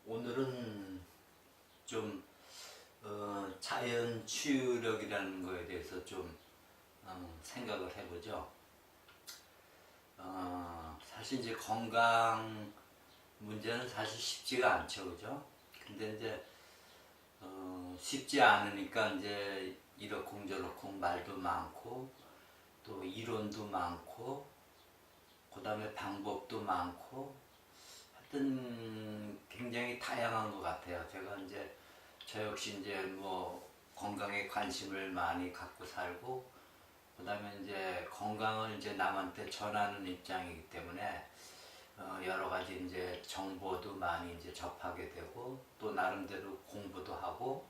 오늘은 좀 자연 치유력이라는 거에 대해서 좀 생각을 해보죠. 사실 이제 건강 문제는 사실 쉽지가 않죠, 그죠? 근데 이제 쉽지 않으니까 이제 이러쿵저러쿵 말도 많고 또 이론도 많고 그 다음에 방법도 많고 하여튼 굉장히 다양한 것 같아요. 제가 이제 저 역시 이제 뭐 건강에 관심을 많이 갖고 살고 그 다음에 이제 건강을 이제 남한테 전하는 입장이기 때문에 여러 가지 이제 정보도 많이 이제 접하게 되고 또 나름대로 공부도 하고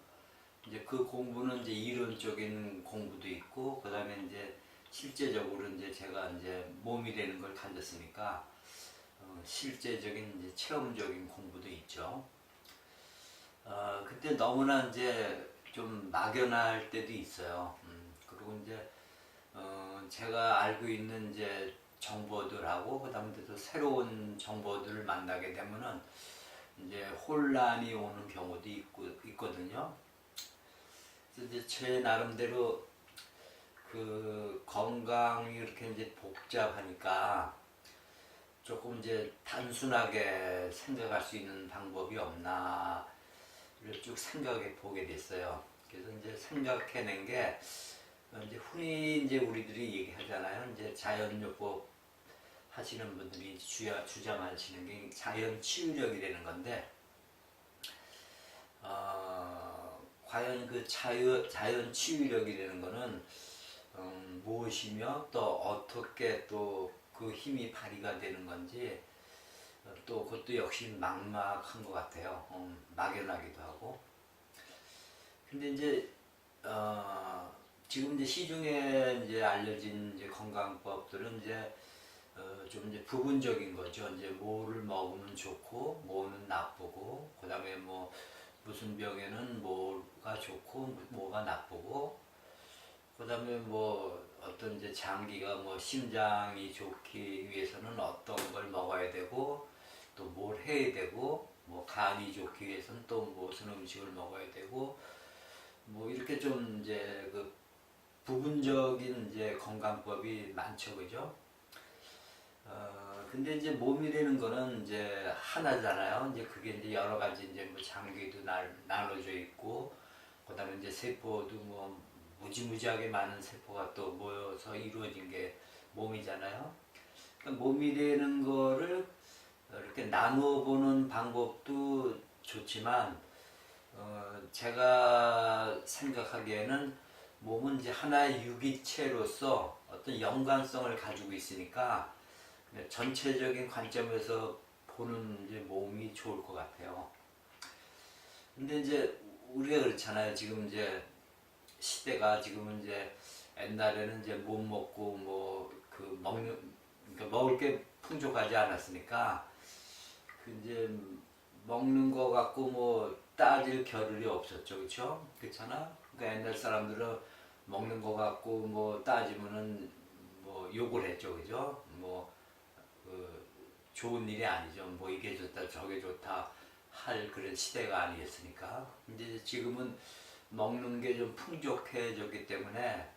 이제 그 공부는 이제 이론적인 공부도 있고 그 다음에 이제 실제적으로 이제 제가 이제 몸이라는 걸 가졌으니까 실제적인 이제 체험적인 공부도 있죠. 그때 너무나 이제 좀 막연할 때도 있어요. 그리고 이제 제가 알고 있는 이제 정보들하고 그다음에 또 새로운 정보들을 만나게 되면은 이제 혼란이 오는 경우도 있거든요. 그래서 이제 제 나름대로 그 건강이 이렇게 이제 복잡하니까 조금 이제 단순하게 생각할 수 있는 방법이 없나를 쭉 생각해 보게 됐어요. 그래서 이제 생각해낸 게 이제 흔히 이제 우리들이 얘기하잖아요. 이제 자연요법 하시는 분들이 주장하시는 게 자연 치유력이 되는 건데, 과연 그 자연 치유력이 되는 거는 무엇이며 또 어떻게 또 그 힘이 발휘가 되는 건지 또 그것도 역시 막막한 것 같아요. 막연하기도 하고. 근데 이제 지금 이제 시중에 이제 알려진 이제 건강법들은 이제 좀 이제 부분적인 거죠. 이제 뭐를 먹으면 좋고 뭐는 나쁘고 그다음에 뭐 무슨 병에는 뭐가 좋고 뭐가 나쁘고 그다음에 뭐 어떤 이제 장기가 뭐 심장이 좋기 위해서는 어떤 걸 먹어야 되고 또 뭘 해야 되고 뭐 간이 좋기 위해서는 또 무슨 음식을 먹어야 되고 뭐 이렇게 좀 이제 그 부분적인 이제 건강법이 많죠, 그죠? 근데 이제 몸이라는 거는 이제 하나잖아요. 이제 그게 이제 여러 가지 이제 뭐 장기도 나눠져 있고, 그 다음에 이제 세포도 뭐 무지무지하게 많은 세포가 또 모여서 이루어진 게 몸이잖아요. 그러니까 몸이라는 거를 이렇게 나눠보는 방법도 좋지만, 제가 생각하기에는 몸은 이제 하나의 유기체로서 어떤 연관성을 가지고 있으니까 전체적인 관점에서 보는 이제 몸이 좋을 것 같아요. 근데 이제 우리가 그렇잖아요. 지금 이제 시대가 지금은 이제 옛날에는 이제 못 먹고 뭐 그 그러니까 먹을 게 풍족하지 않았으니까 그 이제 먹는 거 갖고 뭐 따질 겨를이 없었죠, 그렇죠? 그렇잖아. 그러니까 옛날 사람들은 먹는 거 갖고 뭐 따지면은 뭐 욕을 했죠, 그죠? 뭐 그 좋은 일이 아니죠. 뭐 이게 좋다, 저게 좋다 할 그런 시대가 아니었으니까. 근데 지금은 먹는 게 좀 풍족해졌기 때문에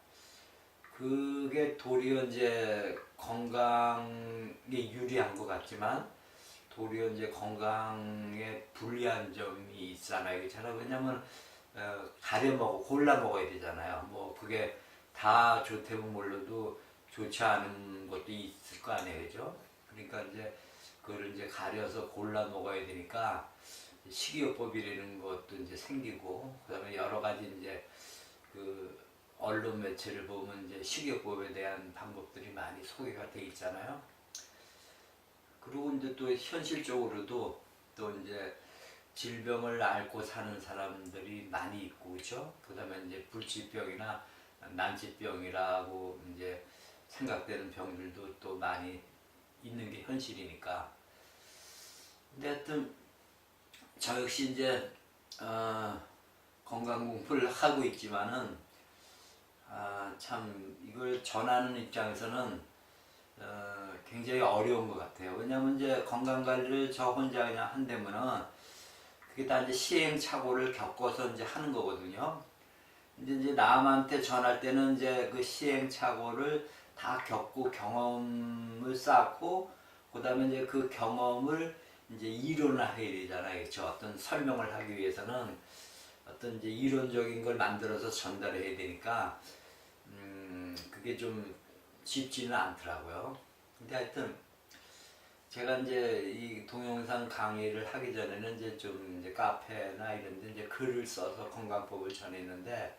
그게 도리어 이제 건강에 유리한 것 같지만 도리어 이제 건강에 불리한 점이 있잖아요. 그렇잖아요. 왜냐면 가려 먹어 골라 먹어야 되잖아요. 뭐 그게 다 좋다면 몰라도 좋지 않은 것도 있을 거 아니에요, 그죠? 그러니까 이제 그걸 이제 가려서 골라 먹어야 되니까 식이요법이라는 것도 이제 생기고 그다음에 여러 가지 이제 그 언론 매체를 보면 이제 식이요법에 대한 방법들이 많이 소개가 돼 있잖아요. 그리고 이제 또 현실적으로도 또 이제 질병을 앓고 사는 사람들이 많이 있고 그렇죠. 그다음에 이제 불치병이나 난치병이라고 이제 생각되는 병들도 또 많이 있는 게 현실이니까. 근데 하여튼 저 역시 이제 건강 공부를 하고 있지만은 참 이걸 전하는 입장에서는 굉장히 어려운 것 같아요. 왜냐하면 이제 건강 관리를 저 혼자 그냥 한다면은 그게 다 이제 시행착오를 겪어서 이제 하는 거거든요. 근데 이제 남한테 전할 때는 이제 그 시행착오를 다 겪고 경험을 쌓고, 그다음에 이제 그 경험을 이제 이론화해야 되잖아요. 그렇죠? 어떤 설명을 하기 위해서는 어떤 이제 이론적인 걸 만들어서 전달해야 되니까 그게 좀 쉽지는 않더라고요. 근데 하여튼 제가 이제 이 동영상 강의를 하기 전에는 이제 좀 이제 카페나 이런 데 이제 글을 써서 건강법을 전했는데,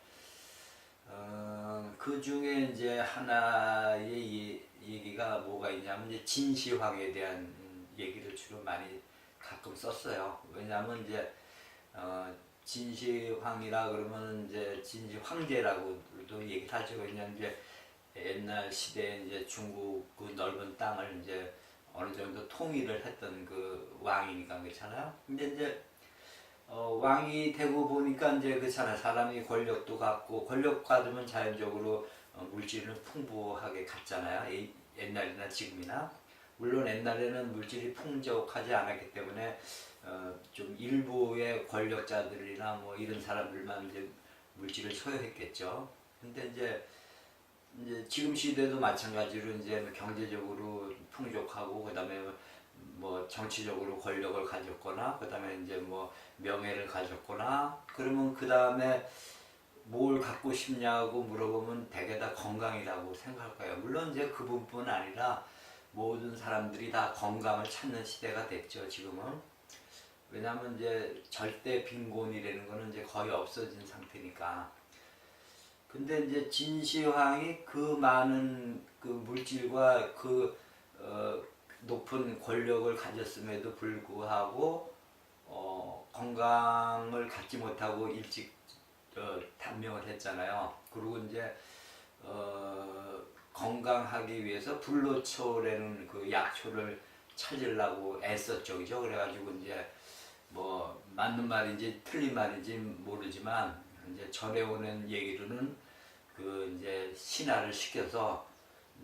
그 중에 이제 하나의 얘기가 뭐가 있냐면 이제 진시황에 대한 얘기를 주로 많이 가끔 썼어요. 왜냐하면 이제 진시황이라 그러면 이제 진시황제라고도 얘기를 하죠. 왜냐하면 이제 옛날 시대에 이제 중국 그 넓은 땅을 이제 어느 정도 통일을 했던 그 왕이니까 그렇잖아요. 근데 이제 왕이 되고 보니까 이제 그렇잖아요. 사람이 권력도 갖고 권력 받으면 자연적으로 물질은 풍부하게 갖잖아요. 옛날이나 지금이나. 물론 옛날에는 물질이 풍족하지 않았기 때문에 좀 일부의 권력자들이나 뭐 이런 사람들만 이제 물질을 소유했겠죠. 근데 이제 지금 시대도 마찬가지로 이제 경제적으로 풍족하고 그다음에 뭐 정치적으로 권력을 가졌거나 그다음에 이제 뭐 명예를 가졌거나 그러면 그다음에 뭘 갖고 싶냐고 물어보면 대개 다 건강이라고 생각할 거예요. 물론 이제 그분뿐 아니라 모든 사람들이 다 건강을 찾는 시대가 됐죠, 지금은. 왜냐하면 이제 절대 빈곤이라는 거는 이제 거의 없어진 상태니까. 근데 이제 진시황이 그 많은 그 물질과 그 높은 권력을 가졌음에도 불구하고 건강을 갖지 못하고 일찍 단명을 했잖아요. 그리고 이제 건강하기 위해서 불로초라는 그 약초를 찾으려고 애썼죠, 그죠? 그래가지고 이제 뭐 맞는 말인지 틀린 말인지 모르지만 이제 전해오는 얘기로는 그 이제 신하를 시켜서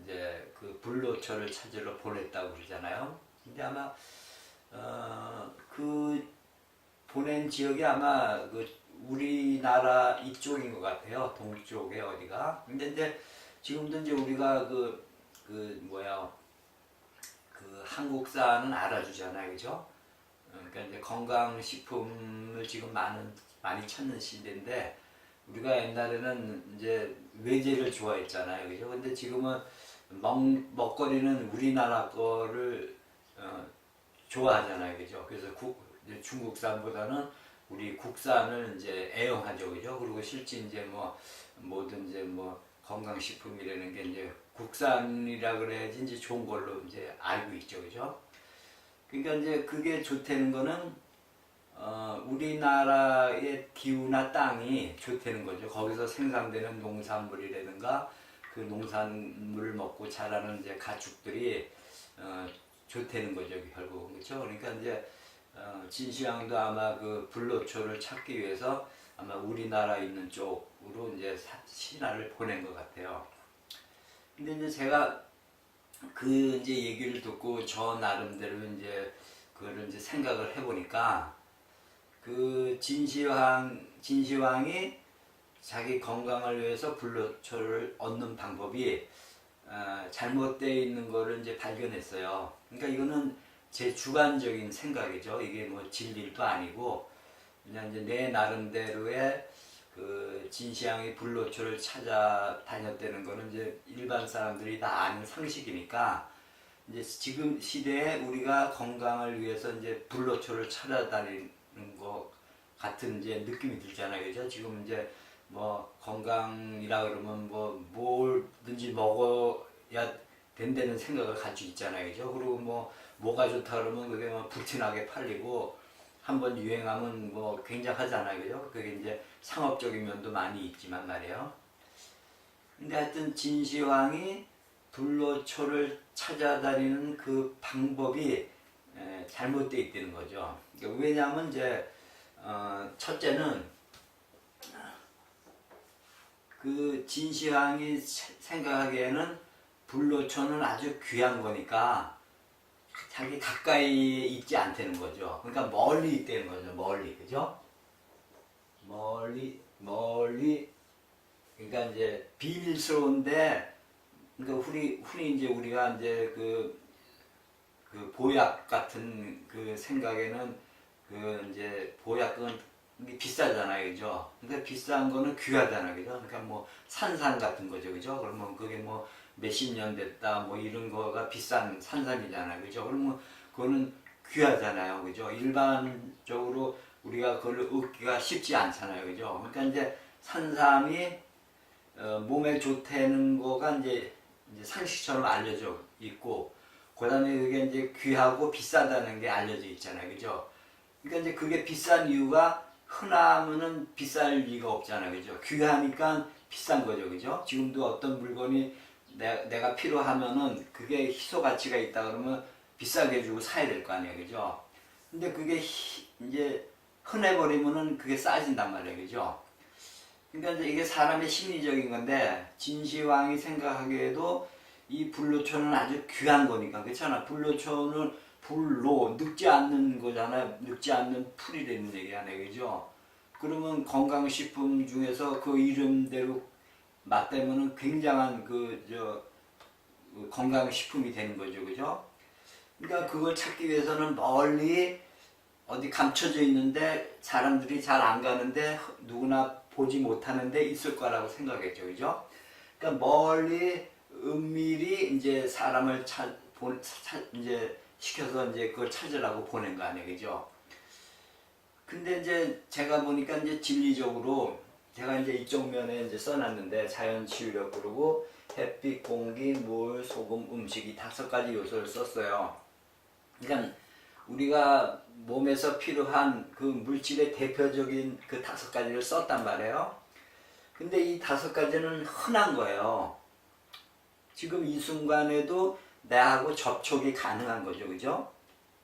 이제 그 불로초를 찾으러 보냈다고 그러잖아요. 근데 아마 그 보낸 지역이 아마 그 우리나라 이쪽인 것 같아요. 동쪽에 어디가. 근데 이제 지금도 이제 우리가 그 뭐야 그 한국산은 알아주잖아요, 그죠? 그러니까 이제 건강식품을 지금 많이 찾는 시대인데 우리가 옛날에는 이제 외제를 좋아했잖아요, 그죠? 근데 지금은 먹거리는 우리나라 거를 좋아하잖아요, 그죠? 그래서 이제 중국산보다는 우리 국산을 이제 애용하죠, 그죠? 그리고 실제 이제 뭐 뭐든 이제 뭐 건강식품이라는 게 이제 국산이라 그래야지 이제 좋은 걸로 이제 알고 있죠, 그죠? 그러니까 이제 그게 좋다는 거는 우리나라의 기후나 땅이 좋다는 거죠. 거기서 생산되는 농산물이라든가 그 농산물을 먹고 자라는 이제 가축들이 좋다는 거죠, 결국은. 그렇죠? 그러니까 이제 진시황도 아마 그 불로초를 찾기 위해서 아마 우리나라 있는 쪽으로 이제 신하를 보낸 것 같아요. 근데 이제 제가 그 이제 얘기를 듣고 저 나름대로 이제 그거를 이제 생각을 해보니까 그 진시황이 자기 건강을 위해서 불로초를 얻는 방법이 잘못되어 있는 거를 이제 발견했어요. 그러니까 이거는 제 주관적인 생각이죠. 이게 뭐 진리도 아니고 그냥 이제 내 나름대로의 그 진시황이 불로초를 찾아다녔다는 거는 이제 일반 사람들이 다 아는 상식이니까 이제 지금 시대에 우리가 건강을 위해서 이제 불로초를 찾아다니는 것 같은 이제 느낌이 들잖아요, 그죠? 지금 이제 뭐 건강이라 그러면 뭐 뭐든지 먹어야 된다는 생각을 가지고 있잖아요, 그죠? 그리고 뭐가 좋다 그러면 그게 뭐 불티나게 팔리고 한번 유행하면 뭐 굉장하잖아요, 그죠? 그게 이제 상업적인 면도 많이 있지만 말이에요. 근데 하여튼 진시황이 불로초를 찾아다니는 그 방법이 잘못되어 있다는 거죠. 그러니까 왜냐하면 이제 첫째는 그 진시황이 생각하기에는 불로초는 아주 귀한 거니까 자기 가까이에 있지 않다는 거죠. 그러니까 멀리 있다는 거죠. 멀리, 그죠? 멀리. 그러니까 이제 비밀스러운데, 그러니까 흔히 이제 우리가 이제 그 보약 같은 그 생각에는 그 이제 보약은 비싸잖아요, 그죠? 근데 비싼 거는 귀하잖아요, 그죠? 그러니까 뭐 산삼 같은 거죠, 그죠? 그러면 그게 뭐 몇십 년 됐다, 뭐 이런 거가 비싼 산삼이잖아요, 그죠? 그러면 그거는 귀하잖아요, 그죠? 일반적으로 우리가 그걸 얻기가 쉽지 않잖아요, 그죠? 그러니까 이제 산삼이 몸에 좋다는 거가 이제 상식처럼 알려져 있고, 그 다음에 그게 이제 귀하고 비싸다는 게 알려져 있잖아요, 그죠? 그러니까 이제 그게 비싼 이유가 흔하면은 비쌀 리가 없잖아요, 그죠? 귀하니까 비싼 거죠, 그죠? 지금도 어떤 물건이 내가 필요하면은 그게 희소 가치가 있다 그러면 비싸게 주고 사야 될 거 아니에요, 그죠? 근데 그게 이제 흔해버리면은 그게 싸진단 말이에요, 그죠? 그러니까 이제 이게 사람의 심리적인 건데, 진시황이 생각하기에도 이 불로초는 아주 귀한 거니까, 그렇잖아. 불로초는 불로 늙지 않는 거잖아요. 늙지 않는 풀이라는 얘기 아니에요, 그죠? 그러면 건강식품 중에서 그 이름대로 맞대면은 굉장한 건강식품이 되는 거죠, 그죠? 그러니까 그걸 찾기 위해서는 멀리 어디 감춰져 있는데 사람들이 잘 안 가는데 누구나 보지 못하는 데 있을 거라고 생각했죠, 그죠? 그러니까 멀리 은밀히 이제 사람을 이제 시켜서 이제 그걸 찾으라고 보낸 거 아니에요, 그죠? 근데 이제 제가 보니까 이제 진리적으로 제가 이제 이쪽 면에 이제 써놨는데 자연 치유력 그러고 햇빛, 공기, 물, 소금, 음식이 5가지 요소를 썼어요. 그러니까 우리가 몸에서 필요한 그 물질의 대표적인 그 5가지를 썼단 말이에요. 근데 이 5가지는 흔한 거예요. 지금 이 순간에도 나하고 접촉이 가능한 거죠, 그죠?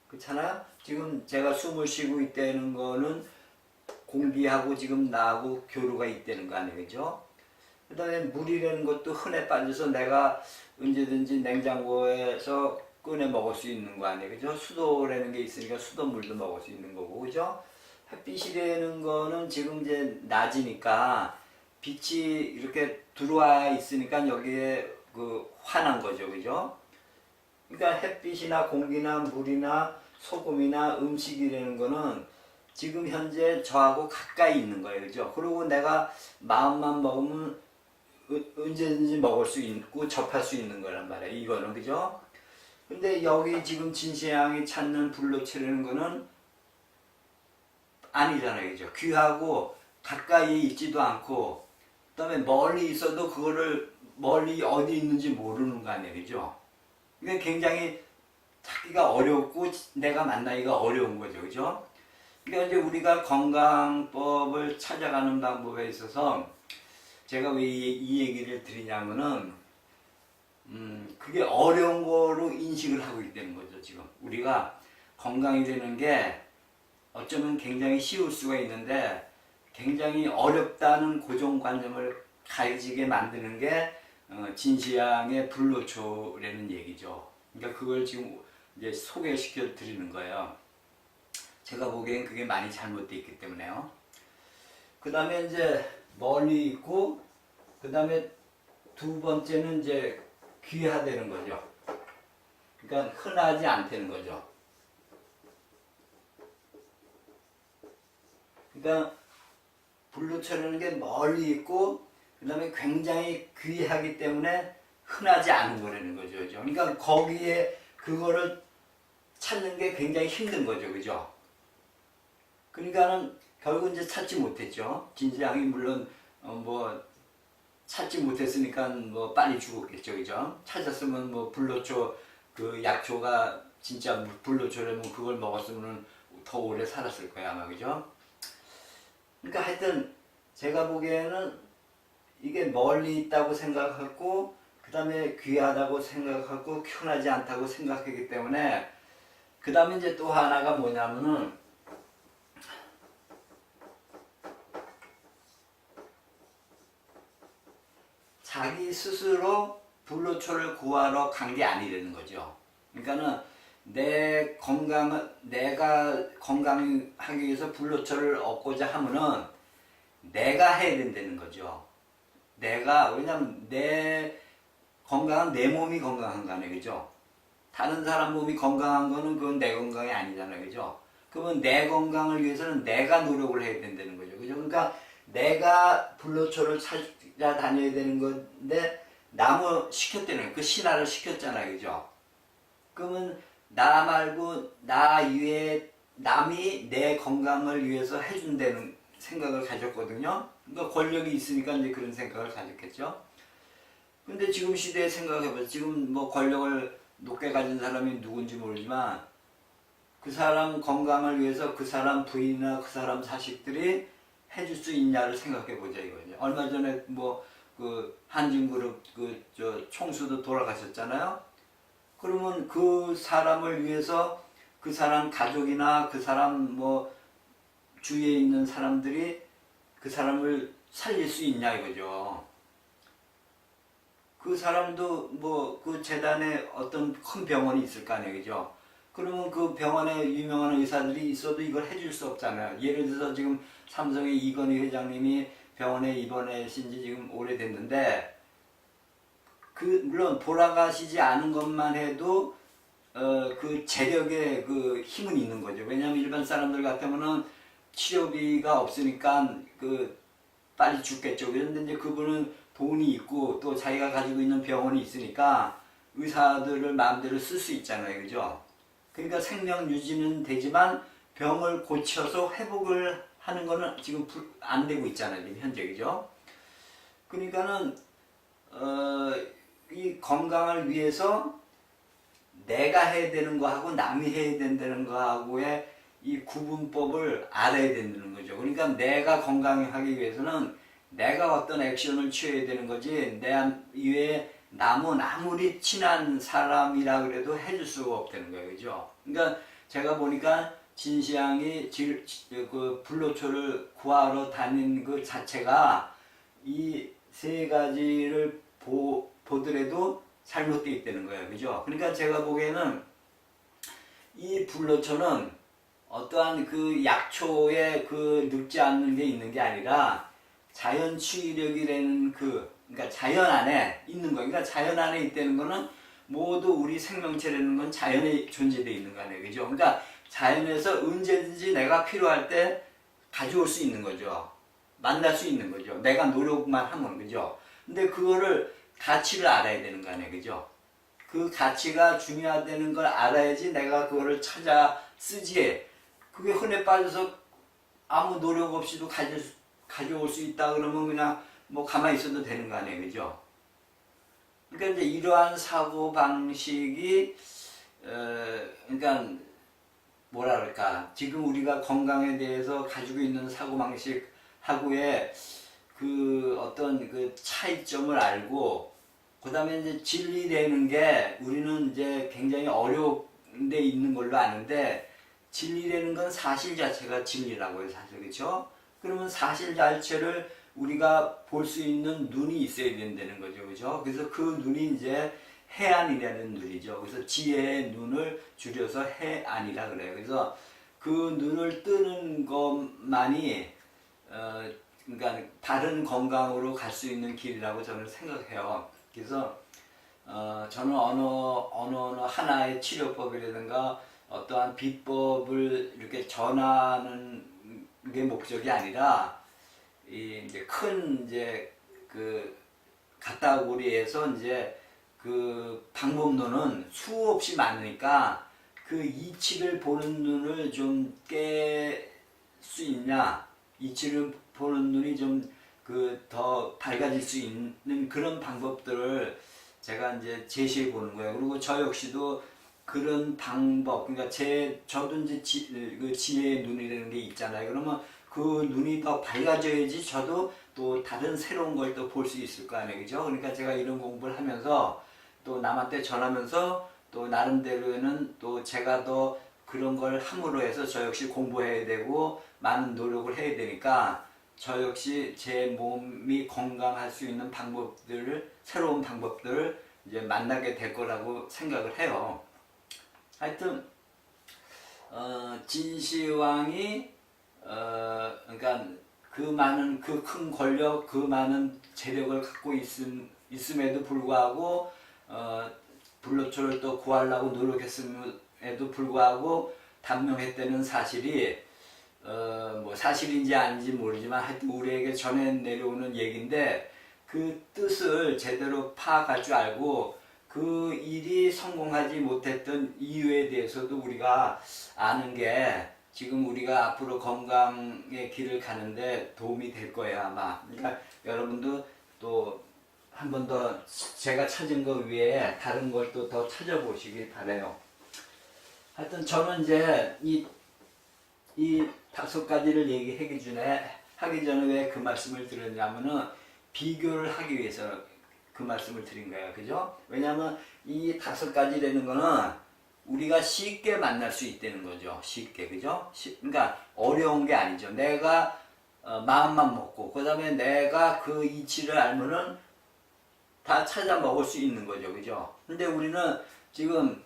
그렇잖아요? 지금 제가 숨을 쉬고 있다는 거는 공기하고 지금 나하고 교류가 있다는 거 아니에요, 그죠? 그 다음에 물이라는 것도 흔해 빠져서 내가 언제든지 냉장고에서 꺼내 먹을 수 있는 거 아니에요, 그죠? 수도라는 게 있으니까 수돗물도 먹을 수 있는 거고, 그죠? 햇빛이라는 거는 지금 이제 낮이니까 빛이 이렇게 들어와 있으니까 여기에 환한 거죠, 그죠? 그러니까 햇빛이나 공기나 물이나 소금이나 음식이라는 거는 지금 현재 저하고 가까이 있는 거예요, 그죠? 그리고 내가 마음만 먹으면 언제든지 먹을 수 있고 접할 수 있는 거란 말이에요, 이거는, 그죠? 근데 여기 지금 진시황이 찾는 불로초라는 거는 아니잖아요, 그죠? 귀하고 가까이 있지도 않고, 그 다음에 멀리 있어도 그거를 멀리 어디 있는지 모르는 거 아니에요, 그죠? 이게 굉장히 찾기가 어렵고 내가 만나기가 어려운 거죠, 그죠? 그러니까 이제 우리가 건강법을 찾아가는 방법에 있어서 제가 왜 이 얘기를 드리냐면은 그게 어려운 거로 인식을 하고 있다는 거죠, 지금. 우리가 건강이 되는 게 어쩌면 굉장히 쉬울 수가 있는데 굉장히 어렵다는 고정관념을 가지게 만드는 게 진시황의 불로초라는 얘기죠. 그러니까 그걸 지금 이제 소개시켜 드리는 거예요. 제가 보기엔 그게 많이 잘못되어 있기 때문에요. 그 다음에 이제 멀리 있고, 그 다음에 2번째는 이제 귀하다는 거죠. 그러니까 흔하지 않다는 거죠. 그러니까 불로초라는 게 멀리 있고, 그 다음에 굉장히 귀하기 때문에 흔하지 않은 거라는 거죠, 그죠? 그러니까 거기에 그거를 찾는 게 굉장히 힘든 거죠, 그죠? 그러니까는 결국 이제 찾지 못했죠. 진시황이 물론 뭐 찾지 못했으니까 뭐 빨리 죽었겠죠, 그죠? 찾았으면 뭐 불로초 그 약초가 진짜 불로초라면 그걸 먹었으면 더 오래 살았을 거야 아마, 그죠? 그러니까 하여튼 제가 보기에는 이게 멀리 있다고 생각하고 그 다음에 귀하다고 생각하고 흔하지 않다고 생각하기 때문에 그 다음에 이제 또 하나가 뭐냐면은 자기 스스로 불로초를 구하러 간 게 아니라는 거죠. 그러니까는 내가 건강하기 위해서 불로초를 얻고자 하면은 내가 해야 된다는 거죠. 왜냐면 내 건강은 내 몸이 건강한 거 아니에요, 그죠? 다른 사람 몸이 건강한 거는 그건 내 건강이 아니잖아요, 그죠? 그러면 내 건강을 위해서는 내가 노력을 해야 된다는 거죠, 그죠? 그러니까 내가 불로초를 찾아다녀야 되는 건데 나무 시켰다는 거예요. 그 신화를 시켰잖아요, 그죠? 그러면 나 말고 나 이외에 남이 내 건강을 위해서 해준다는 생각을 가졌거든요. 그러니까 권력이 있으니까 이제 그런 생각을 가졌겠죠. 근데 지금 시대에 생각해보세요. 지금 뭐 권력을 높게 가진 사람이 누군지 모르지만 그 사람 건강을 위해서 그 사람 부인이나 그 사람 자식들이 해줄 수 있냐를 생각해보자 이거죠. 얼마 전에 뭐 그 한진그룹 저 총수도 돌아가셨잖아요. 그러면 그 사람을 위해서 그 사람 가족이나 그 사람 뭐 주위에 있는 사람들이 그 사람을 살릴 수 있냐 이거죠. 그 사람도 뭐 그 재단에 어떤 큰 병원이 있을 거 아니에요, 그죠? 그러면 그 병원에 유명한 의사들이 있어도 이걸 해줄 수 없잖아요. 예를 들어서 지금 삼성의 이건희 회장님이 병원에 입원하신 지 지금 오래됐는데 물론 돌아가시지 않은 것만 해도 그 재력의 그 힘은 있는 거죠. 왜냐하면 일반 사람들 같으면은 치료비가 없으니까 빨리 죽겠죠. 그런데 이제 그분은 돈이 있고 또 자기가 가지고 있는 병원이 있으니까 의사들을 마음대로 쓸 수 있잖아요, 그죠? 그러니까 생명 유지는 되지만 병을 고쳐서 회복을 하는 거는 지금 안 되고 있잖아요, 지금 현재, 그죠? 그러니까는 이 건강을 위해서 내가 해야 되는 거하고 남이 해야 된다는 거하고의 이 구분법을 알아야 된다는 거죠. 그러니까 내가 건강하기 위해서는 내가 어떤 액션을 취해야 되는 거지 내 이외에 남은 아무리 친한 사람이라 그래도 해줄 수가 없다는 거예요, 그죠? 그러니까 제가 보니까 진시황이 그 불로초를 구하러 다닌 그 자체가 이 세 가지를 보더라도 잘못되어 있다는 거예요, 그죠? 그러니까 제가 보기에는 이 불로초는 어떠한 그 약초에 늙지 않는 게 있는 게 아니라 자연 치유력이라는 그러니까 자연 안에 있는 거. 그러니까 자연 안에 있다는 거는 모두 우리 생명체라는 건 자연에 존재되어 있는 거 아니에요, 그죠? 그러니까 자연에서 언제든지 내가 필요할 때 가져올 수 있는 거죠. 만날 수 있는 거죠. 내가 노력만 하면, 그죠? 근데 그거를 가치를 알아야 되는 거 아니에요, 그죠? 그 가치가 중요하다는 걸 알아야지 내가 그거를 찾아 쓰지. 그게 흔해 빠져서 아무 노력 없이도 가져올 수 있다 그러면 그냥 뭐 가만히 있어도 되는 거 아니에요, 그죠? 그러니까 이제 이러한 사고 방식이 그러니까 뭐라 그럴까, 지금 우리가 건강에 대해서 가지고 있는 사고 방식하고의 그 어떤 그 차이점을 알고, 그 다음에 이제 진리라는 게 우리는 이제 굉장히 어려운데 있는 걸로 아는데, 진리라는 건 사실 자체가 진리라고 해요, 사실, 그렇죠? 그러면 사실 자체를 우리가 볼 수 있는 눈이 있어야 된다는 거죠, 그죠? 그래서 그 눈이 이제 해안이라는 눈이죠. 그래서 지혜의 눈을 줄여서 해안이라 그래요. 그래서 그 눈을 뜨는 것만이 그러니까 바른 건강으로 갈 수 있는 길이라고 저는 생각해요. 그래서 저는 어느 하나의 치료법이라든가 어떠한 비법을 이렇게 전하는 게 목적이 아니라 이제 큰 그 가따구리에서 이제 그 방법론은 수없이 많으니까 그 이치를 보는 눈을 좀 깰 수 있냐, 이치를 보는 눈이 좀 더 밝아질 수 있는 그런 방법들을 제가 이제 제시해 보는 거예요. 그리고 저 역시도 그런 방법, 그러니까 저도 이제 그 지혜의 눈이라는 게 있잖아요. 그러면 그 눈이 더 밝아져야지 저도 또 다른 새로운 걸 또 볼 수 있을 거 아니에요, 그죠? 그러니까 제가 이런 공부를 하면서 또 남한테 전하면서 또 나름대로는 또 제가 더 그런 걸 함으로 해서 저 역시 공부해야 되고 많은 노력을 해야 되니까 저 역시 제 몸이 건강할 수 있는 방법들을, 새로운 방법들을 이제 만나게 될 거라고 생각을 해요. 하여튼 진시황이 그러니까 그 많은 그 큰 권력, 그 많은 재력을 갖고 있음에도 불구하고 불로초를 또 구하려고 노력했음에도 불구하고 단명했다는 사실이 뭐 사실인지 아닌지 모르지만 하여튼 우리에게 전해 내려오는 얘기인데 그 뜻을 제대로 파악할 줄 알고 그 일이 성공하지 못했던 이유에 대해서도 우리가 아는 게 지금 우리가 앞으로 건강의 길을 가는데 도움이 될 거예요 아마. 그러니까 여러분도 또 한 번 더 제가 찾은 거 외에 다른 걸 또 더 찾아보시길 바래요. 하여튼 저는 이제 이 5가지를 하기 전에 왜 그 말씀을 드렸냐면은 비교를 하기 위해서 그 말씀을 드린 거예요. 그죠? 왜냐하면 이 5가지라는 거는 우리가 쉽게 만날 수 있다는 거죠. 쉽게. 그죠? 그러니까 어려운 게 아니죠. 내가 마음만 먹고 그 다음에 내가 그 이치를 알면은 다 찾아 먹을 수 있는 거죠. 그죠? 근데 우리는 지금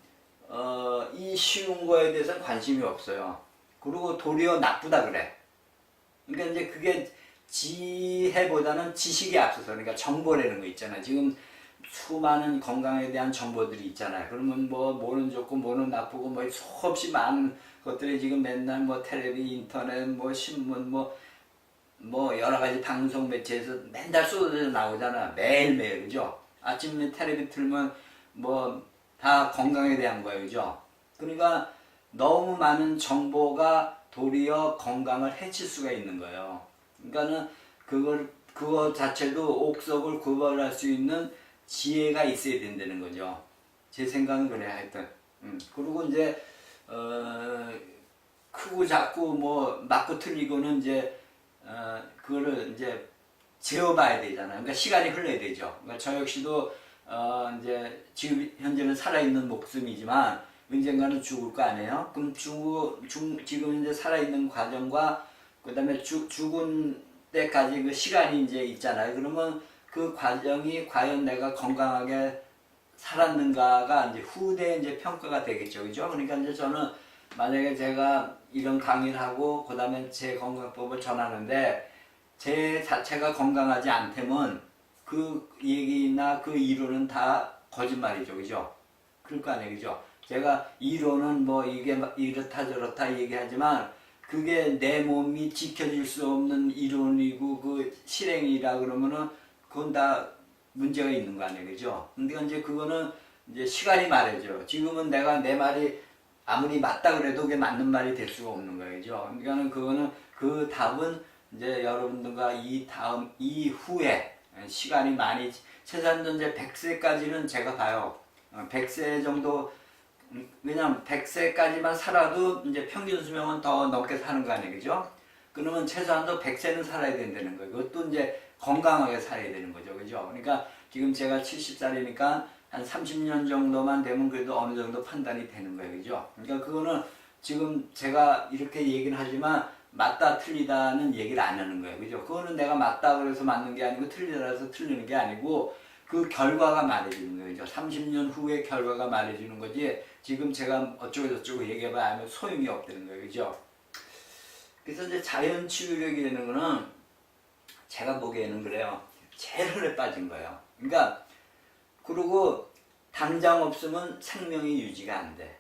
이 쉬운 거에 대해서 관심이 없어요. 그리고 도리어 나쁘다 그래. 그러니까 이제 그게 지혜보다는 지식이 앞서서, 그러니까 정보라는 거 있잖아요. 지금 수많은 건강에 대한 정보들이 있잖아요. 그러면 뭐는 좋고 뭐는 나쁘고 뭐 수없이 많은 것들이 지금 맨날 뭐 텔레비, 인터넷, 뭐 신문, 뭐 여러 가지 방송 매체에서 맨날 쏟아져 나오잖아. 매일매일, 그죠? 아침에 텔레비 틀면 뭐 다 건강에 대한 거예요. 그죠? 그러니까 너무 많은 정보가 도리어 건강을 해칠 수가 있는 거예요. 그러니까는 그거 자체도 옥석을 구별할 수 있는 지혜가 있어야 된다는 거죠. 제 생각은 그래요. 하여튼. 그리고 이제 크고 작고 뭐 맞고 틀리고는 이제 그거를 이제 재어봐야 되잖아요. 그러니까 시간이 흘러야 되죠. 그러니까 저 역시도 이제 지금 현재는 살아있는 목숨이지만 언젠가는 죽을 거 아니에요? 그럼 지금 이제 살아있는 과정과 그 다음에 죽은 때까지 그 시간이 이제 있잖아요. 그러면 그 과정이 과연 내가 건강하게 살았는가가 이제 후대에 이제 평가가 되겠죠. 그죠? 그러니까 이제 저는 만약에 제가 이런 강의를 하고 그 다음에 제 건강법을 전하는데 제 자체가 건강하지 않다면 그 얘기나 그 이론은 다 거짓말이죠. 그죠? 그럴 거 아니에요. 그죠? 제가 이론은 뭐 이게 이렇다 저렇다 얘기하지만 그게 내 몸이 지켜질 수 없는 이론이고 그 실행이라 그러면은 그건 다 문제가 있는 거 아니에요. 그죠? 근데 이제 그거는 이제 시간이 말해줘. 지금은 내가 내 말이 아무리 맞다 그래도 그게 맞는 말이 될 수가 없는 거예요. 그죠? 그러니까 그거는 그 답은 이제 여러분들과 이후에 시간이 많이 최소한 이제 100세까지는 제가 봐요. 100세 정도 왜냐면 100세까지만 살아도 이제 평균 수명은 더 넘게 사는 거 아니에요. 그죠? 그러면 최소한도 100세는 살아야 된다는 거예요. 그것도 이제 건강하게 살아야 되는 거죠. 그죠? 그러니까 지금 제가 70살이니까 한 30년 정도만 되면 그래도 어느 정도 판단이 되는 거예요. 그죠? 그러니까 그거는 지금 제가 이렇게 얘기는 하지만 맞다 틀리다는 얘기를 안 하는 거예요. 그죠? 그거는 내가 맞다 그래서 맞는 게 아니고 틀리다 그래서 틀리는 게 아니고 그 결과가 말해주는 거예요. 30년 후의 결과가 말해주는 거지 지금 제가 어쩌고저쩌고 얘기해봐야 하면 소용이 없다는 거예요. 그죠? 그래서 이제 자연치유력이라는 거는 제가 보기에는 그래요. 제일 흔해 빠진 거예요. 그러니까 그리고 당장 없으면 생명이 유지가 안 돼.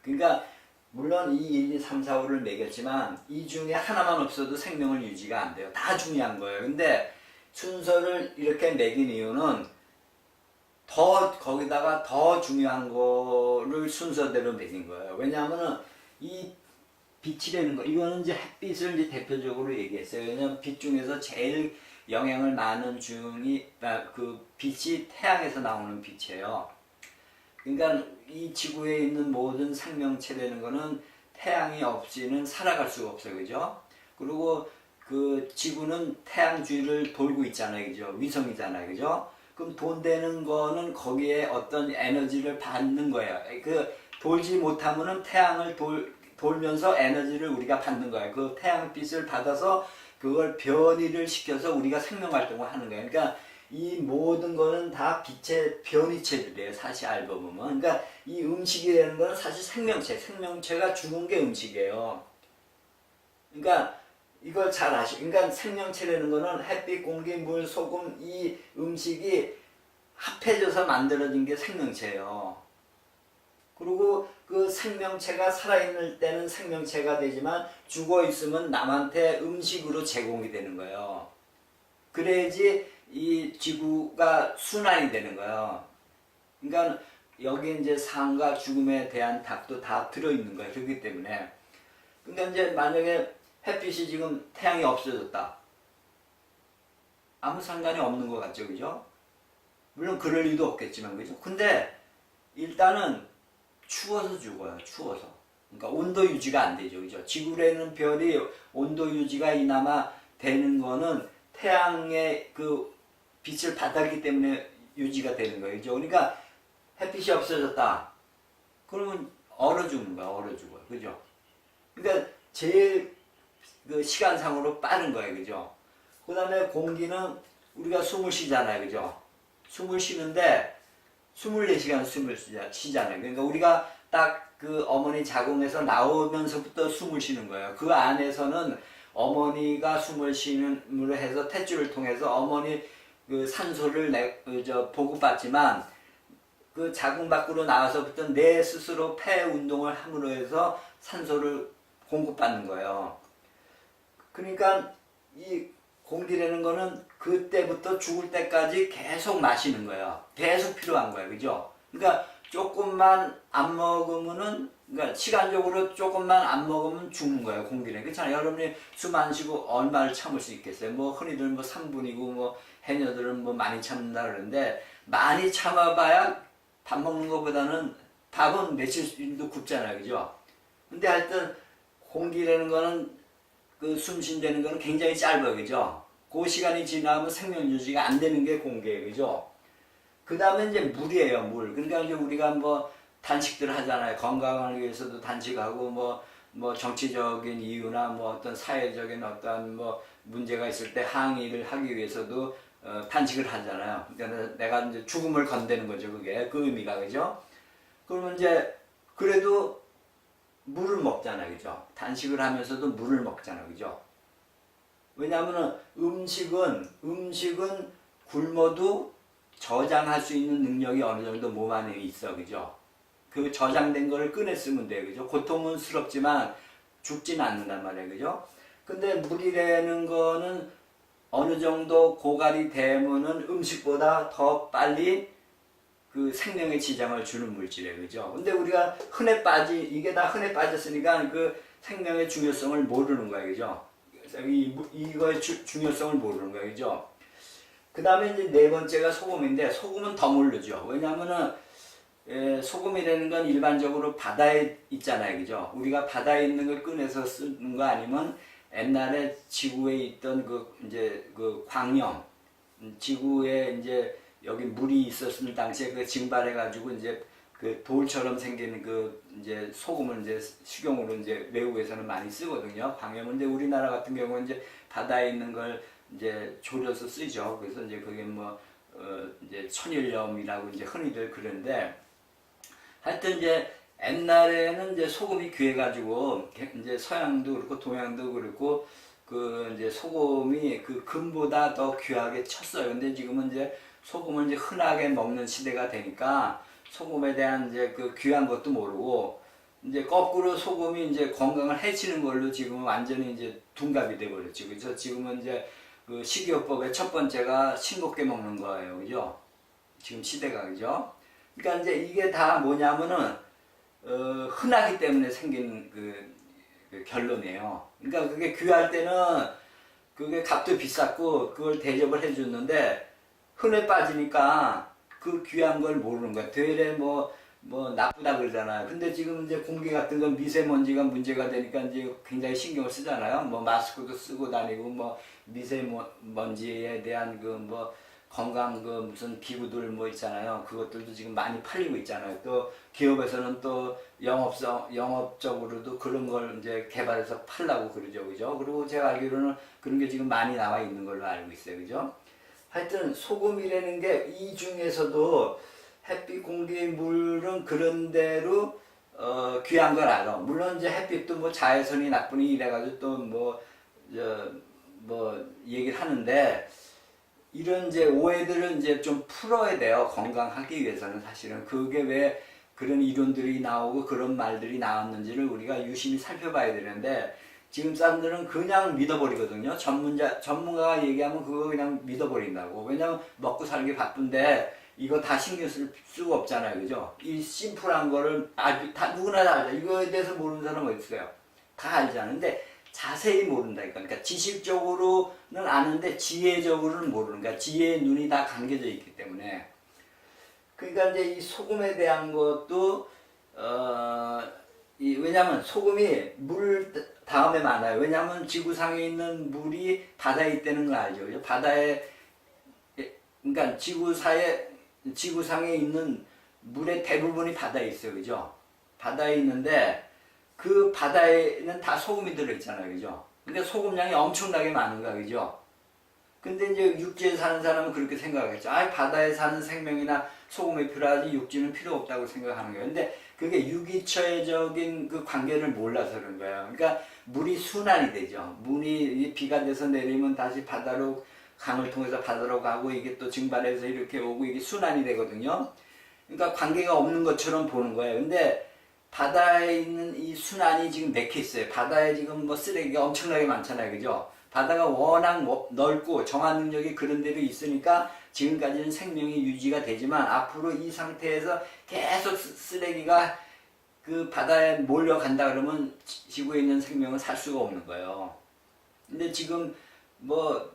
그러니까 물론 이 1, 2, 3, 4, 5를 매겼지만 이 중에 하나만 없어도 생명을 유지가 안 돼요. 다 중요한 거예요. 근데 순서를 이렇게 매긴 이유는 거기다가 더 중요한 거를 순서대로 매긴 거예요. 왜냐하면은 이 빛이라는 거, 이거는 이제 햇빛을 이제 대표적으로 얘기했어요. 왜냐면 빛 중에서 제일 영향을 많은 그 빛이 태양에서 나오는 빛이에요. 그러니까 이 지구에 있는 모든 생명체라는 거는 태양이 없이는 살아갈 수가 없어요. 그죠? 그리고 그 지구는 태양 주위를 돌고 있잖아요. 그죠? 위성이잖아요. 그죠? 그럼 돈되는 거는 거기에 어떤 에너지를 받는 거예요. 그 돌지 못하면은 태양을 돌면서 에너지를 우리가 받는 거예요. 그 태양빛을 받아서 그걸 변이를 시켜서 우리가 생명 활동을 하는 거예요. 그러니까 이 모든 거는 다 빛의 변이체들이에요. 사실 알고 보면. 그러니까 이 음식이라는 거는 사실 생명체가 죽은 게 음식이에요. 그러니까 이걸 잘 그러니까 생명체라는 거는 햇빛, 공기, 물, 소금 이 음식이 합해져서 만들어진 게 생명체예요. 그리고 그 생명체가 살아있는 때는 생명체가 되지만 죽어 있으면 남한테 음식으로 제공이 되는 거예요. 그래야지 이 지구가 순환이 되는 거예요. 그러니까 여기 이제 삶과 죽음에 대한 답도 다 들어있는 거예요. 그렇기 때문에. 그러니까 이제 만약에 햇빛이 지금 태양이 없어졌다. 아무 상관이 없는 것 같죠, 그죠? 물론 그럴 리도 없겠지만, 그죠? 근데 일단은 추워서 죽어요, 추워서. 그러니까 온도 유지가 안 되죠, 그죠? 지구라는 별이 온도 유지가 이나마 되는 거는 태양의 그 빛을 받았기 때문에 유지가 되는 거예요, 그죠? 그러니까 햇빛이 없어졌다. 그러면 얼어 죽는 거야, 얼어 죽어요, 그죠? 그러니까 제일 그 시간상으로 빠른 거예요, 그죠? 그 다음에 공기는 우리가 숨을 쉬잖아요, 그죠? 숨을 쉬는데 24시간 숨을 쉬잖아요. 그러니까 우리가 딱 그 어머니 자궁에서 나오면서부터 숨을 쉬는 거예요. 그 안에서는 어머니가 숨을 쉬는으로 해서 탯줄을 통해서 어머니 그 산소를 보급받지만 그 자궁 밖으로 나와서부터 내 스스로 폐 운동을 함으로 해서 산소를 공급받는 거예요. 그러니까 이 공기라는 거는 그때부터 죽을 때까지 계속 마시는 거예요. 계속 필요한 거예요. 그죠? 그러니까 조금만 안 먹으면은, 그러니까 시간적으로 조금만 안 먹으면 죽는 거예요. 공기는. 그렇잖아요. 여러분이 숨 안 쉬고 얼마를 참을 수 있겠어요? 뭐 흔히들 뭐 3분이고 뭐 해녀들은 뭐 많이 참는다 그러는데 많이 참아봐야 밥 먹는 것보다는 밥은 며칠도 굽잖아요. 그죠? 근데 하여튼 공기라는 거는 그 숨 쉰다는 거는 굉장히 짧아요. 그죠? 그 시간이 지나면 생명 유지가 안 되는 게 공기예요. 그죠? 그 다음에 이제 물이에요, 물. 그러니까 이제 우리가 뭐 단식들 하잖아요. 건강을 위해서도 단식하고 뭐 정치적인 이유나 뭐 어떤 사회적인 어떤 뭐 문제가 있을 때 항의를 하기 위해서도 단식을 하잖아요. 그러니까 내가 이제 죽음을 건대는 거죠, 그게. 그 의미가, 그죠? 그러면 이제 그래도 물을 먹잖아요, 그죠? 단식을 하면서도 물을 먹잖아요, 그죠? 왜냐하면 음식은 굶어도 저장할 수 있는 능력이 어느 정도 몸 안에 있어, 그죠? 그 저장된 거를 꺼냈으면 돼요, 그죠? 고통은 스럽지만 죽진 않는단 말이에요, 그죠? 근데 물이라는 거는 어느 정도 고갈이 되면은 음식보다 더 빨리 그 생명에 지장을 주는 물질이에요, 그죠? 근데 우리가 이게 다 흔해 빠졌으니까 그 생명의 중요성을 모르는 거예요, 그죠? 이거의 중요성을 모르는 거예요, 그죠? 그 다음에 이제 네 번째가 소금인데, 소금은 더 모르죠. 왜냐하면은, 소금이라는 건 일반적으로 바다에 있잖아요. 그죠? 우리가 바다에 있는 걸 꺼내서 쓰는 거 아니면 옛날에 지구에 있던 이제 광염, 지구에 이제 여기 물이 있었을 당시에 그 증발해가지고 이제 그 돌처럼 생긴 이제 소금을 이제 식용으로 이제 외국에서는 많이 쓰거든요. 광염은. 근데 우리나라 같은 경우는 이제 바다에 있는 걸 이제 졸여서 쓰죠. 그래서 이제 그게 이제 천일염이라고 이제 흔히들 그러는데, 하여튼 이제 옛날에는 이제 소금이 귀해가지고 이제 서양도 그렇고 동양도 그렇고 이제 소금이 그 금보다 더 귀하게 쳤어요. 근데 지금은 이제 소금을 이제 흔하게 먹는 시대가 되니까 소금에 대한 이제 그 귀한 것도 모르고 이제 거꾸로 소금이 이제 건강을 해치는 걸로 지금은 완전히 이제 둔갑이 돼버렸죠. 그래서 지금은 이제 그 식이요법의 첫 번째가 싱겁게 먹는 거예요. 그죠? 지금 시대가, 그죠? 그러니까 이제 이게 다 뭐냐면은, 흔하기 때문에 생긴 그 결론이에요. 그러니까 그게 귀할 때는 그게 값도 비쌌고 그걸 대접을 해줬는데 흔해 빠지니까 그 귀한 걸 모르는 거야. 되레 뭐 나쁘다 그러잖아요. 근데 지금 이제 공기 같은 건 미세먼지가 문제가 되니까 이제 굉장히 신경을 쓰잖아요. 뭐 마스크도 쓰고 다니고 뭐 미세먼지에 대한 건강 무슨 기구들 뭐 있잖아요. 그것들도 지금 많이 팔리고 있잖아요. 또 기업에서는 또 영업적으로도 그런 걸 이제 개발해서 팔라고 그러죠. 그죠? 그리고 제가 알기로는 그런 게 지금 많이 나와 있는 걸로 알고 있어요. 그죠? 하여튼 소금이라는 게 이 중에서도 햇빛, 공기, 물은 그런 대로 귀한 걸 알아. 물론 이제 햇빛도 뭐 자외선이 나쁘니 이래가지고 또 뭐 얘기를 하는데 이런 이제 오해들은 이제 좀 풀어야 돼요. 건강하기 위해서는 사실은 그게 왜 그런 이론들이 나오고 그런 말들이 나왔는지를 우리가 유심히 살펴봐야 되는데 지금 사람들은 그냥 믿어버리거든요. 전문가가 얘기하면 그거 그냥 믿어버린다고. 왜냐면 먹고 살기 바쁜데 이거 다 신경 쓸 수가 없잖아요. 그죠? 이 심플한 거를 다 누구나 다 알죠. 이거에 대해서 모르는 사람 어디 있어요? 다 알잖아요. 근데 자세히 모른다니까. 그러니까 지식적으로는 아는데 지혜적으로는 모르는 거야. 지혜의 눈이 다 감겨져 있기 때문에. 그러니까 이제 이 소금에 대한 것도 왜냐면 소금이 물 다음에 많아요. 왜냐면 지구상에 있는 물이 바다에 있다는 걸 알죠. 그죠? 바다에 그러니까 지구상에 있는 물의 대부분이 바다에 있어요. 그죠? 바다에 있는데 그 바다에는 다 소금이 들어있잖아요. 그죠? 근데 소금량이 엄청나게 많은 거야. 그죠? 근데 이제 육지에 사는 사람은 그렇게 생각하겠죠. 바다에 사는 생명이나 소금이 필요하지 육지는 필요 없다고 생각하는 거예요. 근데 그게 유기체적인 그 관계를 몰라서 그런 거예요. 그러니까 물이 순환이 되죠. 물이 비가 돼서 내리면 다시 바다로 강을 통해서 바다로 가고 이게 또 증발해서 이렇게 오고 이게 순환이 되거든요. 그러니까 관계가 없는 것처럼 보는 거예요. 근데 바다에 있는 이 순환이 지금 맥혀 있어요. 바다에 지금 뭐 쓰레기가 엄청나게 많잖아요. 그죠? 바다가 워낙 넓고 정화 능력이 그런 데로 있으니까 지금까지는 생명이 유지가 되지만 앞으로 이 상태에서 계속 쓰레기가 그 바다에 몰려간다 그러면 지구에 있는 생명은 살 수가 없는 거예요. 근데 지금 뭐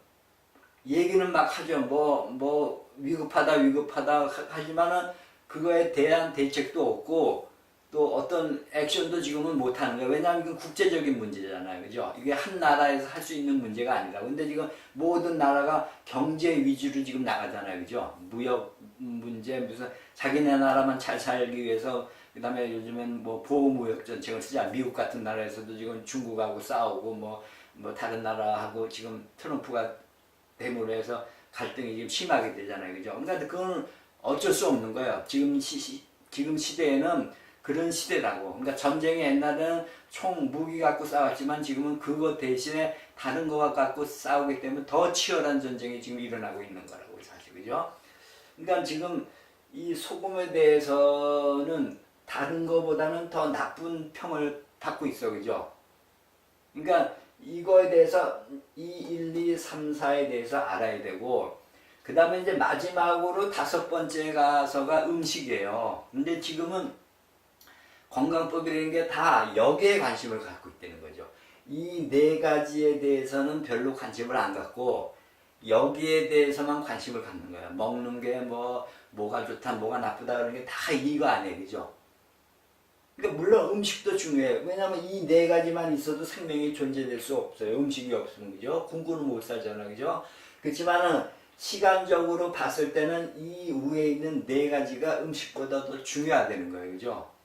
얘기는 막 하죠. 뭐 위급하다 하지만은 그거에 대한 대책도 없고 또 어떤 액션도 지금은 못하는 거예요. 왜냐하면 이건 국제적인 문제잖아요. 그죠? 이게 한 나라에서 할 수 있는 문제가 아니라. 근데 지금 모든 나라가 경제 위주로 지금 나가잖아요. 그죠? 무역 문제, 무슨 자기네 나라만 잘 살기 위해서, 그 다음에 요즘엔 뭐 보호무역 정책을 쓰자. 미국 같은 나라에서도 지금 중국하고 싸우고, 뭐 다른 나라하고 지금 트럼프가 대모로 해서 갈등이 지금 심하게 되잖아요. 그죠? 그러니까 그건 어쩔 수 없는 거예요. 지금 시대에는 그런 시대라고. 그러니까 전쟁이 옛날에는 총 무기 갖고 싸웠지만 지금은 그것 대신에 다른 거 갖고 싸우기 때문에 더 치열한 전쟁이 지금 일어나고 있는 거라고 사실. 그죠? 그러니까 지금 이 소금에 대해서는 다른 거보다는 더 나쁜 평을 받고 있어. 그죠? 그러니까 이거에 대해서 1, 2, 3, 4에 대해서 알아야 되고 그 다음에 이제 마지막으로 5번째 가서가 음식이에요. 근데 지금은 건강법이라는 게 다 여기에 관심을 갖고 있다는 거죠. 이 4가지에 대해서는 별로 관심을 안 갖고 여기에 대해서만 관심을 갖는 거예요. 먹는 게 뭐가 좋다, 뭐가 나쁘다 그런 게 다 이거 아니에요. 그죠? 그러니까 물론 음식도 중요해요. 왜냐하면 이 4가지만 있어도 생명이 존재될 수 없어요. 음식이 없으면. 그죠? 굶고는 못 살잖아요. 그죠? 그렇지만은 시간적으로 봤을 때는 이 위에 있는 4가지가 음식보다 더 중요하다는 거예요. 그죠?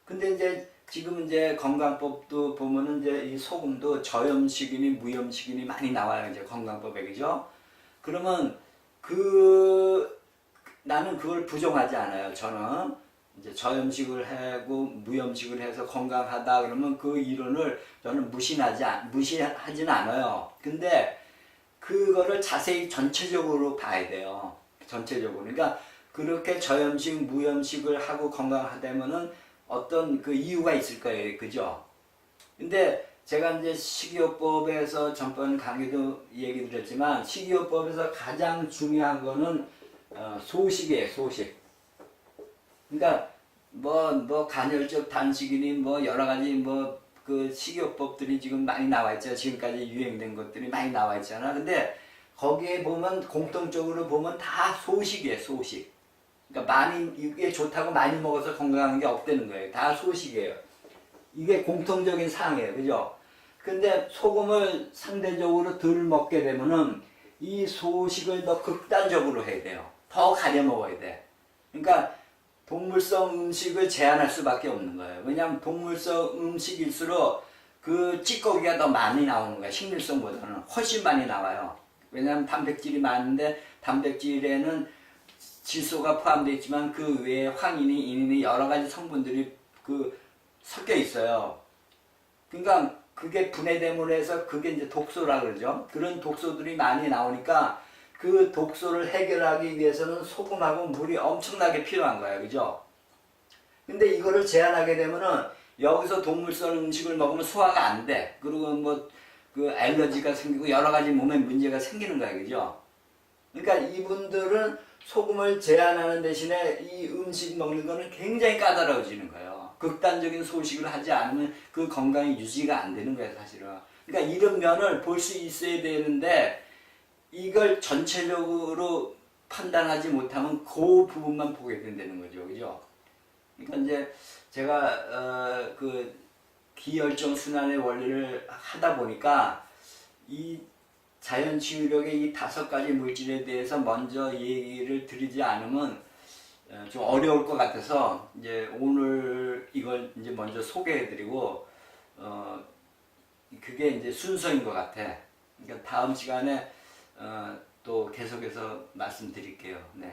근데 이제 지금 이제 건강법도 보면은 이제 이 소금도 저염식이니 무염식이니 많이 나와요. 이제 건강법에. 그죠? 그러면 나는 그걸 부정하지 않아요. 저는 이제 저염식을 하고 무염식을 해서 건강하다 그러면 그 이론을 저는 무시하지는 않아요. 근데 그거를 자세히 전체적으로 봐야 돼요. 전체적으로. 그러니까 그렇게 저염식 무염식을 하고 건강하다면은 어떤 그 이유가 있을 거예요. 그죠? 근데 제가 이제 식이요법에서 전번 강의도 얘기 드렸지만 식이요법에서 가장 중요한 거는 소식이에요. 소식. 그러니까 뭐 간헐적 단식이니 뭐 여러 가지 그 식이요법들이 지금 많이 나와 있죠. 지금까지 유행된 것들이 많이 나와 있잖아. 근데 거기에 보면 공통적으로 보면 다 소식이에요. 소식. 그러니까 이게 좋다고 많이 먹어서 건강한 게 없다는 거예요. 다 소식이에요. 이게 공통적인 사항이에요. 그죠? 근데 소금을 상대적으로 덜 먹게 되면은 이 소식을 더 극단적으로 해야 돼요. 더 가려 먹어야 돼. 그러니까 동물성 음식을 제한할 수밖에 없는 거예요. 왜냐하면 동물성 음식일수록 그 찌꺼기가 더 많이 나오는 거예요. 식물성보다는 훨씬 많이 나와요. 왜냐하면 단백질이 많은데 단백질에는 질소가 포함되어 있지만 그 외에 황인이, 인이 여러 가지 성분들이 섞여 있어요. 그러니까 그게 분해됨으로 해서 그게 이제 독소라 그러죠. 그런 독소들이 많이 나오니까 그 독소를 해결하기 위해서는 소금하고 물이 엄청나게 필요한 거예요. 그죠? 근데 이거를 제한하게 되면은 여기서 동물성 음식을 먹으면 소화가 안 돼. 그리고 뭐 그 알러지가 생기고 여러 가지 몸에 문제가 생기는 거예요. 그죠? 그러니까 이분들은 소금을 제한하는 대신에 이 음식 먹는 거는 굉장히 까다로워지는 거예요. 극단적인 소식을 하지 않으면 그 건강이 유지가 안 되는 거예요, 사실은. 그러니까 이런 면을 볼 수 있어야 되는데 이걸 전체적으로 판단하지 못하면 그 부분만 보게 된다는 거죠. 그죠? 그러니까 이제 제가 그 기혈정 순환의 원리를 하다 보니까 이 자연치유력의 이 5가지 물질에 대해서 먼저 얘기를 드리지 않으면 좀 어려울 것 같아서 이제 오늘 이걸 이제 먼저 소개해드리고 그게 이제 순서인 것 같아. 그러니까 다음 시간에 또 계속해서 말씀드릴게요. 네.